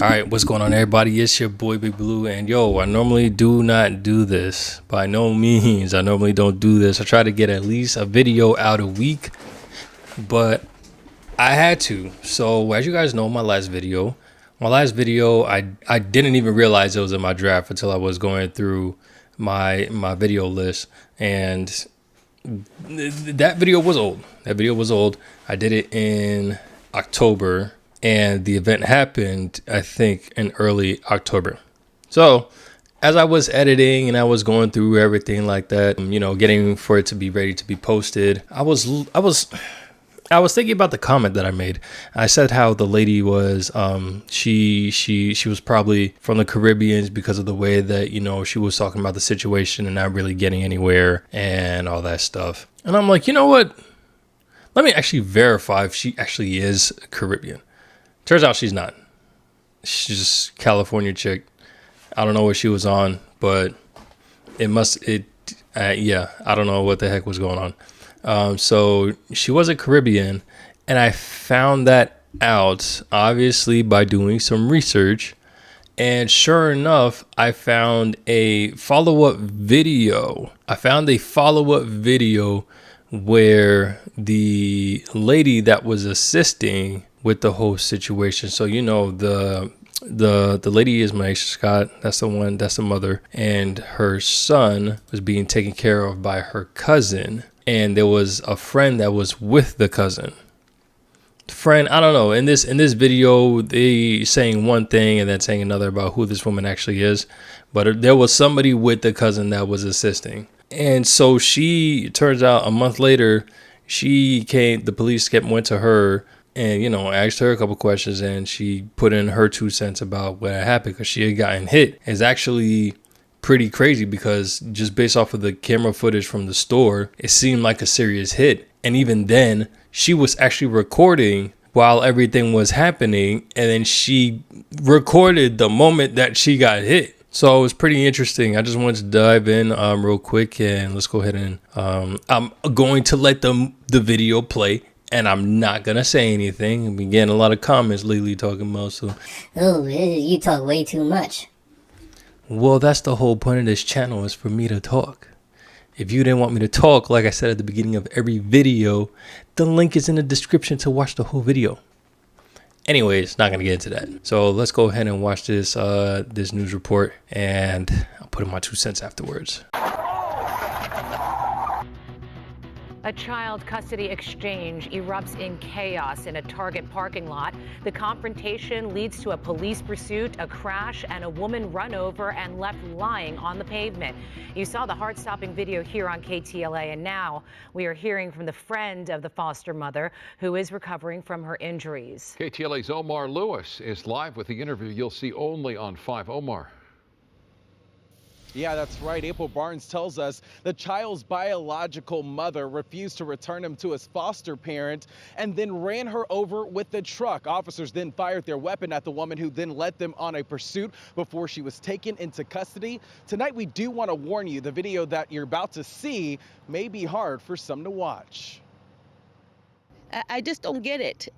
All right, what's going on, everybody? It's your boy Big Blue, and I normally do not do this. By no means, I normally don't do this. I try to get at least a video out a week, but I had to. So, as you guys know, my last video, I didn't even realize it was in my draft until I was going through my video list, and that video was old. I did it in October, and the event happened, I think, in early October. So as I was editing and I was going through everything like that, getting for it to be ready to be posted, I was thinking about the comment that I made. I said how the lady was, she was probably from the Caribbean because of the way that, she was talking about the situation and not really getting anywhere and all that stuff. And I'm like, you know what? Let me actually verify if she actually is Caribbean. Turns out she's not. She's just California chick. I don't know what she was on, but I don't know what the heck was going on. So she wasn't Caribbean, and I found that out obviously by doing some research. And sure enough, I found a follow-up video. Where the lady that was assisting with the whole situation. So the lady is Maisha Scott. That's the mother, and her son was being taken care of by her cousin. And there was a friend that was with the cousin. Friend, I don't know. In this video, they saying one thing and then saying another about who this woman actually is. But there was somebody with the cousin that was assisting. And so turns out a month later, the police went to her and, asked her a couple questions, and she put in her 2 cents about what had happened because she had gotten hit. It's actually pretty crazy because just based off of the camera footage from the store, it seemed like a serious hit. And even then, she was actually recording while everything was happening, and then she recorded the moment that she got hit. So it was pretty interesting. I just wanted to dive in real quick, and let's go ahead and I'm going to let the video play, and I'm not going to say anything. I've been getting a lot of comments lately talking about, oh, you talk way too much. Well, that's the whole point of this channel, is for me to talk. If you didn't want me to talk, like I said at the beginning of every video, the link is in the description to watch the whole video. Anyways, not going to get into that. So let's go ahead and watch this news report, and I'll put in my 2 cents afterwards. A child custody exchange erupts in chaos in a Target parking lot. The confrontation leads to a police pursuit, a crash, and a woman run over and left lying on the pavement. You saw the heart-stopping video here on KTLA, and now we are hearing from the friend of the foster mother who is recovering from her injuries. KTLA's Omar Lewis is live with the interview you'll see only on 5. Omar. Yeah, that's right. April Barnes tells us the child's biological mother refused to return him to his foster parent and then ran her over with the truck. Officers then fired their weapon at the woman, who then led them on a pursuit before she was taken into custody. Tonight, we do want to warn you, the video that you're about to see may be hard for some to watch. I just don't get it.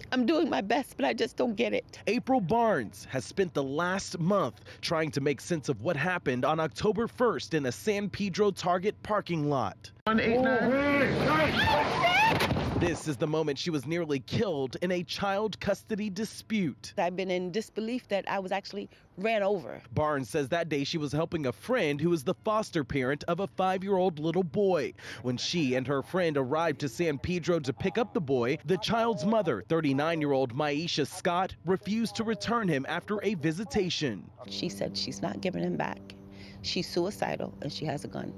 I'm doing my best, but I just don't get it. April Barnes has spent the last month trying to make sense of what happened on October 1st in a San Pedro Target parking lot. 189. This is the moment she was nearly killed in a child custody dispute. I've been in disbelief that I was actually ran over. Barnes says that day she was helping a friend who is the foster parent of a 5-year-old little boy. When she and her friend arrived to San Pedro to pick up the boy, the child's mother, 39-year-old Maisha Scott, refused to return him after a visitation. She said she's not giving him back. She's suicidal and she has a gun.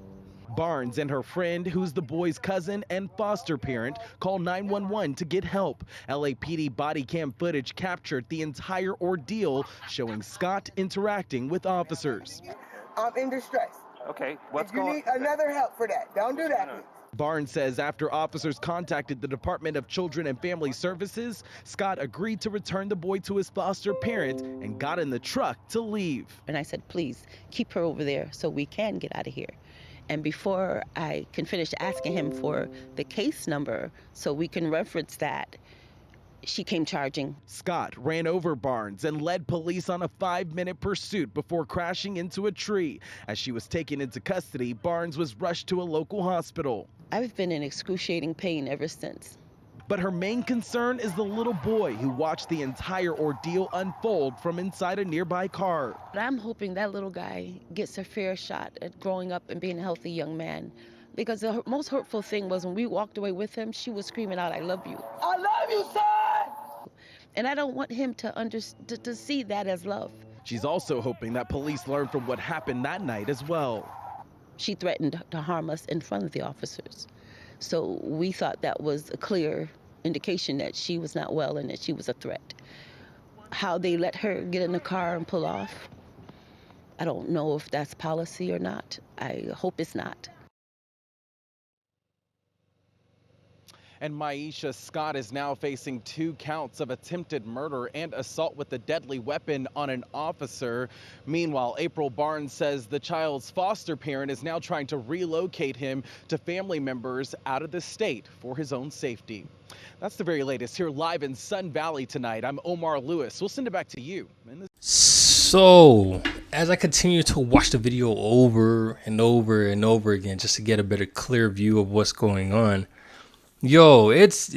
Barnes and her friend, who's the boy's cousin and foster parent, called 911 to get help. LAPD body cam footage captured the entire ordeal, showing Scott interacting with officers. I'm in distress. Okay, You need another help for that. Don't do that, please. Barnes says after officers contacted the Department of Children and Family Services, Scott agreed to return the boy to his foster parent and got in the truck to leave. And I said, please keep her over there so we can get out of here. And before I can finish asking him for the case number so we can reference that, she came charging. Scott ran over Barnes and led police on a 5-minute pursuit before crashing into a tree. As she was taken into custody, Barnes was rushed to a local hospital. I've been in excruciating pain ever since. But her main concern is the little boy who watched the entire ordeal unfold from inside a nearby car. I'm hoping that little guy gets a fair shot at growing up and being a healthy young man. Because the most hurtful thing was when we walked away with him, she was screaming out, "I love you." I love you, son! And I don't want him to see that as love. She's also hoping that police learn from what happened that night as well. She threatened to harm us in front of the officers. So we thought that was a clear indication that she was not well and that she was a threat. How they let her get in the car and pull off, I don't know if that's policy or not. I hope it's not. And Maisha Scott is now facing 2 counts of attempted murder and assault with a deadly weapon on an officer. Meanwhile, April Barnes says the child's foster parent is now trying to relocate him to family members out of the state for his own safety. That's the very latest here live in Sun Valley tonight. I'm Omar Lewis. We'll send it back to you. So, as I continue to watch the video over and over and over again, just to get a better clear view of what's going on, yo, it's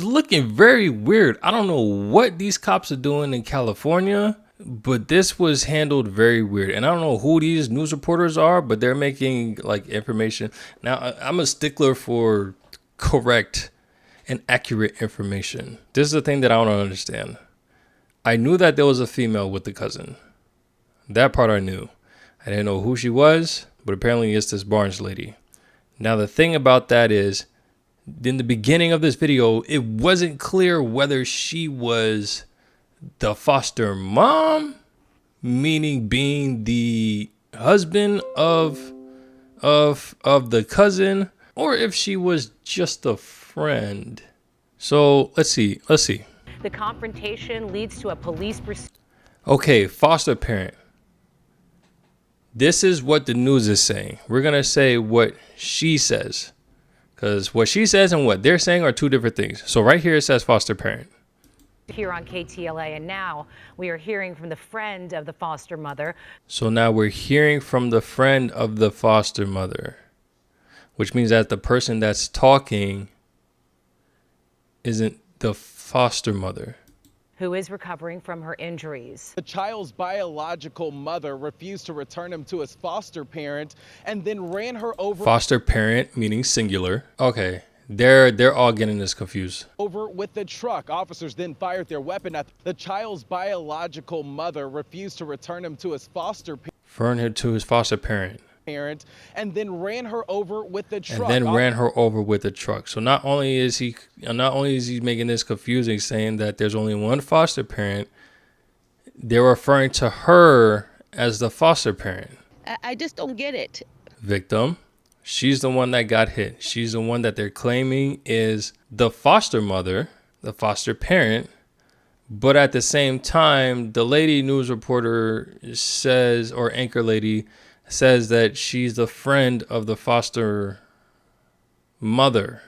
looking very weird. I don't know what these cops are doing in California, but this was handled very weird. And I don't know who these news reporters are, but they're making like information. Now, I'm a stickler for correct and accurate information. This is the thing that I don't understand. I knew that there was a female with the cousin. That part I knew. I didn't know who she was, but apparently it's this Barnes lady. Now, the thing about that is, in the beginning of this video, it wasn't clear whether she was the foster mom, meaning being the husband of the cousin, or if she was just a friend. So let's see. The confrontation leads to a police pursuit. Okay, foster parent. This is what the news is saying. We're going to say what she says, because what she says and what they're saying are 2 different things. So right here it says foster parent. Here on KTLA, and now we are hearing from the friend of the foster mother. So now we're hearing from the friend of the foster mother, which means that the person that's talking isn't the foster mother, Who is recovering from her injuries. The child's biological mother refused to return him to his foster parent and then ran her over. Foster parent meaning singular. Okay, they're all getting this confused. Over with the truck. Officers then fired their weapon at the child's biological mother refused to return him to his foster parent and then ran her over with the truck. So not only is he making this confusing, saying that there's only one foster parent, they're referring to her as the foster parent. I just don't get it. Victim. She's the one that got hit. She's the one that they're claiming is the foster mother, the foster parent. But at the same time, the lady news reporter says, or anchor lady says, that she's the friend of the foster mother.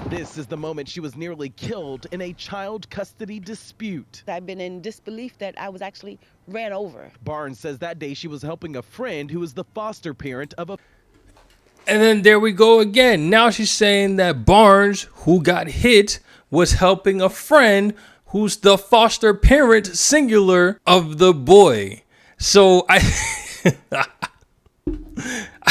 This is the moment she was nearly killed in a child custody dispute. I've been in disbelief that I was actually ran over. Barnes says that day she was helping a friend who is the foster parent of a... And then there we go again. Now she's saying that Barnes, who got hit, was helping a friend who's the foster parent, singular, of the boy. So I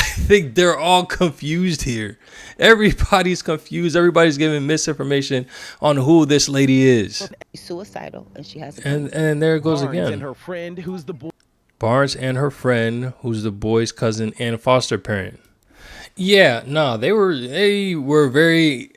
think they're all confused here. Everybody's confused. Everybody's giving misinformation on who this lady is. She's suicidal, and she has. And there it goes Barnes again. and her friend, who's the boy. Barnes and her friend, who's the boy's cousin and foster parent. Yeah, no, they were very.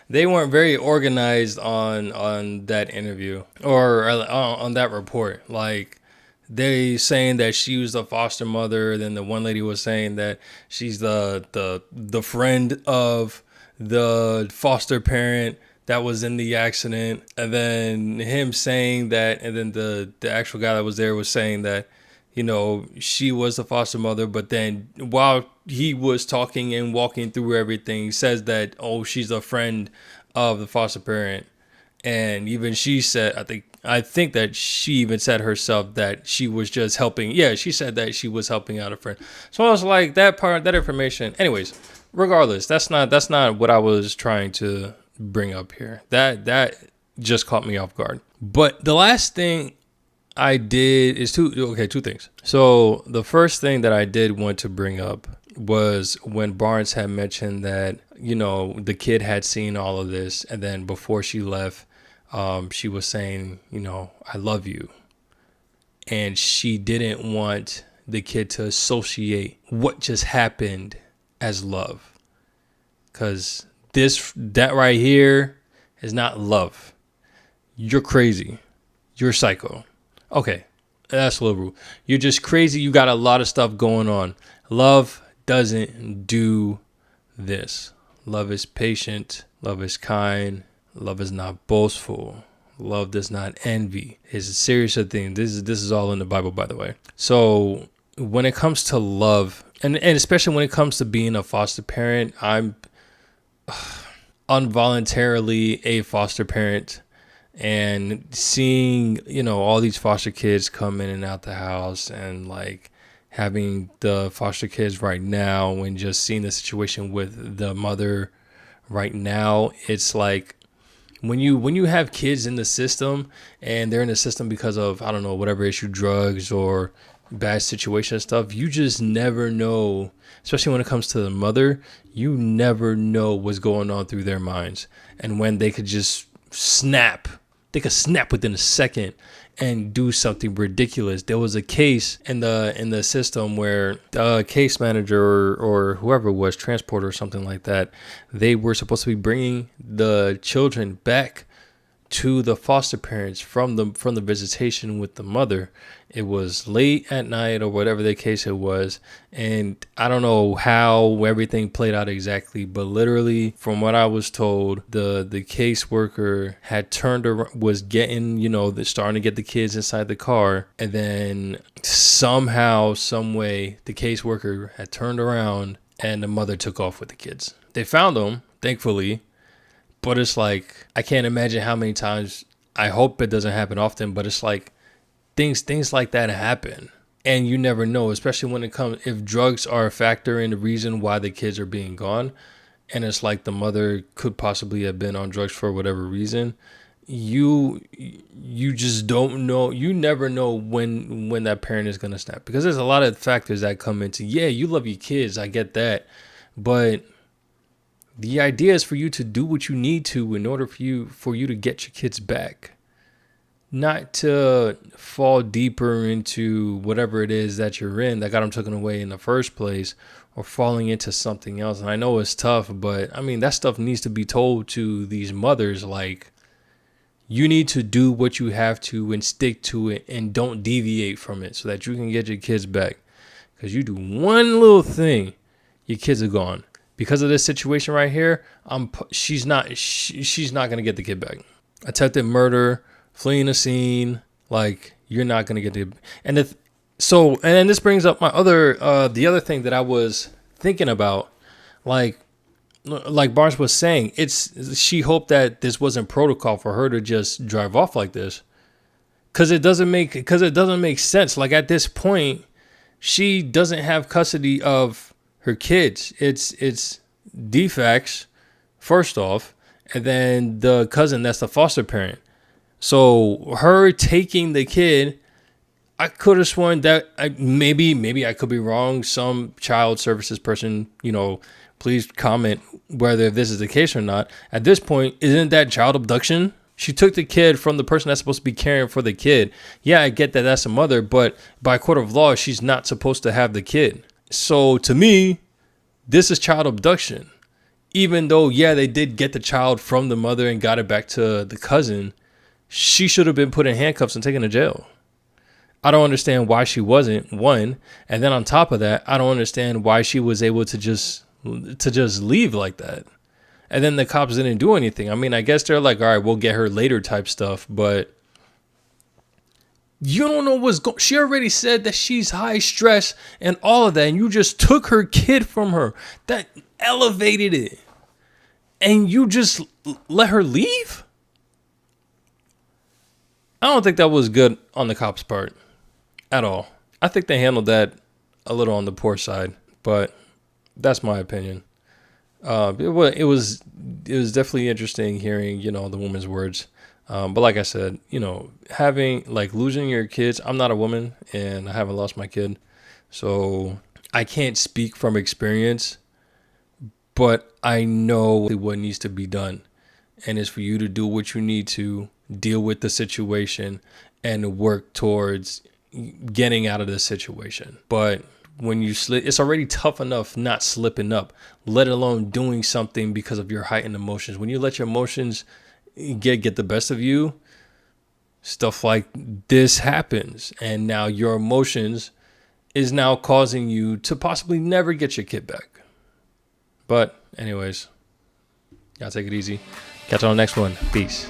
They weren't very organized on that interview or on that report. Like, they saying that she was the foster mother, then the one lady was saying that she's the friend of the foster parent that was in the accident, and then him saying that, and then the actual guy that was there was saying that she was the foster mother, but then while he was talking and walking through everything, says that, oh, she's a friend of the foster parent. And even she said, I think that she even said herself that she was just helping. Yeah, she said that she was helping out a friend. So I was like, that information. Anyways, regardless, that's not what I was trying to bring up here. That just caught me off guard. But the last thing I did is two things. So the first thing that I did want to bring up was when Barnes had mentioned that, the kid had seen all of this. And then before she left, she was saying, I love you. And she didn't want the kid to associate what just happened as love. Because that right here is not love. You're crazy. You're psycho. Okay, that's a little rude. You're just crazy. You got a lot of stuff going on. Love doesn't do this. Love is patient. Love is kind. Love is not boastful. Love does not envy. It's a serious thing. This is all in the Bible, by the way. So when it comes to love, and especially when it comes to being a foster parent, I'm involuntarily a foster parent. And seeing, all these foster kids come in and out the house, and like having the foster kids right now, and just seeing the situation with the mother right now, it's like when you have kids in the system, and they're in the system because of, I don't know, whatever issue, drugs or bad situation and stuff, you just never know, especially when it comes to the mother, you never know what's going on through their minds. And when they could just snap within a second and do something ridiculous. There was a case in the system where the case manager or whoever it was, transporter or something like that, they were supposed to be bringing the children back to the foster parents from the visitation with the mother. It was late at night or whatever the case it was, and I don't know how everything played out exactly, but literally from what I was told, the caseworker had turned around, was getting, starting to get the kids inside the car, and then somehow, some way, the caseworker had turned around and the mother took off with the kids. They found them, thankfully. But it's like, I can't imagine how many times, I hope it doesn't happen often, but it's like things like that happen. And you never know, especially when it comes, if drugs are a factor in the reason why the kids are being gone, and it's like the mother could possibly have been on drugs for whatever reason, you just don't know. You never know when that parent is going to snap, because there's a lot of factors that come into, yeah, you love your kids, I get that, but the idea is for you to do what you need to in order for you to get your kids back, not to fall deeper into whatever it is that you're in that got them taken away in the first place, or falling into something else. And I know it's tough, but I mean, that stuff needs to be told to these mothers. Like, you need to do what you have to and stick to it and don't deviate from it so that you can get your kids back. Because you do one little thing, your kids are gone. Because of this situation right here, she's not gonna get the kid back. Attempted murder, fleeing the scene, like, you're not gonna get the. And then this brings up the other thing that I was thinking about, like Barnes was saying, she hoped that this wasn't protocol for her to just drive off like this, because it doesn't make sense. Like, at this point, she doesn't have custody of her kids. It's defects, first off, and then the cousin that's the foster parent. So her taking the kid, I could have sworn that maybe I could be wrong. Some child services person, please comment whether this is the case or not. At this point, isn't that child abduction? She took the kid from the person that's supposed to be caring for the kid. Yeah, I get that that's a mother, but by court of law, she's not supposed to have the kid. So to me, this is child abduction. Even though, yeah, they did get the child from the mother and got it back to the cousin, she should have been put in handcuffs and taken to jail. I don't understand why she wasn't, one. And then on top of that, I don't understand why she was able to just leave like that. And then the cops didn't do anything. I mean, I guess they're like, all right, we'll get her later type stuff. But You don't know what's going. She already said that she's high stress and all of that, and you just took her kid from her. That elevated it, and you just let her leave. I don't think that was good on the cops' part at all. I think they handled that a little on the poor side, but that's my opinion. It was definitely interesting hearing, the woman's words. But like I said, having losing your kids, I'm not a woman and I haven't lost my kid. So I can't speak from experience, but I know what needs to be done. And it's for you to do what you need to deal with the situation and work towards getting out of the situation. But when you slip, it's already tough enough not slipping up, let alone doing something because of your heightened emotions. When you let your emotions get the best of you, stuff like this happens. And now your emotions is now causing you to possibly never get your kid back. But anyways, y'all take it easy. Catch you on the next one. Peace.